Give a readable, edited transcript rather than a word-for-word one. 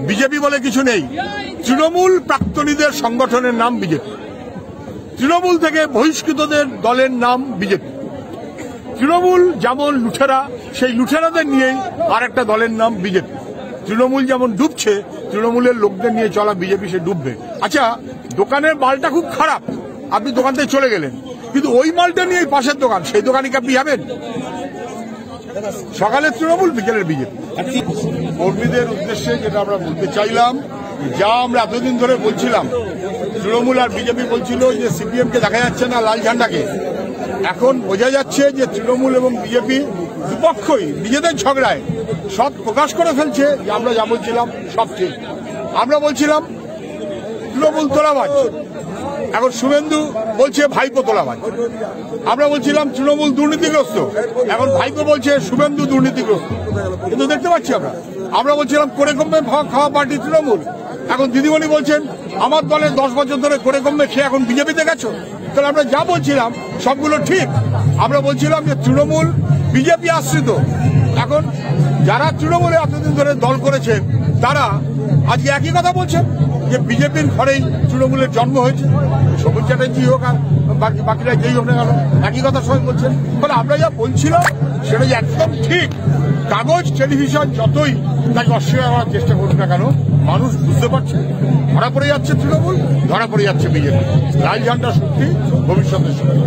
BJP বলে কিছু নেই। তৃণমূল প্রাক্তনীদের সংগঠনের নাম বিজেপি। তৃণমূল থেকে বহিষ্কৃতদের দলের নাম বিজেপি। তৃণমূল যেমন লুঠেরা, সেই লুঠেরাদের নিয়েই আর একটা দলের নাম বিজেপি। তৃণমূল যেমন ডুবছে, তৃণমূলের লোকদের নিয়ে চলা বিজেপি সে ডুববে। আচ্ছা, দোকানের মালটা খুব খারাপ, আপনি দোকান থেকে চলে গেলেন, কিন্তু ওই মালটা নিয়ে পাশের দোকান, সেই দোকানে কি আপনি যাবেন? সকালে তৃণমূল, বিকেলের বিজেপি। কর্মীদের উদ্দেশ্যে যেটা আমরা বলতে চাইলাম, যা আমরা এতদিন ধরে বলছিলাম, তৃণমূল আর বিজেপি বলছিল যে সিপিএম কে দেখা যাচ্ছে না, লাল ঝান্ডাকে। এখন বোঝা যাচ্ছে যে তৃণমূল এবং বিজেপি দুপক্ষই নিজেদের ঝগড়ায় সব প্রকাশ করে ফেলছে যে আমরা যা বলছিলাম সব ঠিক। আমরা বলছিলাম তৃণমূল তোলাবাজ, এখন শুভেন্দু বলছে ভাইপো তোলাবাজ। আমরা বলছিলাম তৃণমূল দুর্নীতিগ্রস্ত, এখন ভাইপো বলছে শুভেন্দু দুর্নীতিগ্রস্ত। কিন্তু দেখতে পাচ্ছি আমরা বলছিলাম করে কমবে খাওয়া পার্টি তৃণমূল, এখন দিদিমণি বলছেন আমার দলের 10 বছর ধরে করে কমবে খেয়ে এখন বিজেপিতে গেছো। তাহলে আমরা যা বলছিলাম সবগুলো ঠিক। আমরা বলছিলাম যে তৃণমূল বিজেপি আশ্রিত। এখন যারা তৃণমূলে এতদিন ধরে দল করেছে তারা আজকে একই কথা বলছেন যে বিজেপির ঘরেই তৃণমূলের জন্ম হয়েছে। সবুজ চ্যাটার্জি হোক আর বাকিরা যেই হোক না কেন একই কথা সবাই বলছেন। ফলে আমরা যা বলছিলাম সেটা যে একদম ঠিক। কাগজ টেলিভিশন যতই তাকে অস্বীকার করার চেষ্টা করুক না কেন, মানুষ বুঝতে পারছে ধরা পড়ে যাচ্ছে তৃণমূল, ধরা পড়ে যাচ্ছে বিজেপি। লাল ঝান্ডা শক্তি ভবিষ্যতের শক্তি।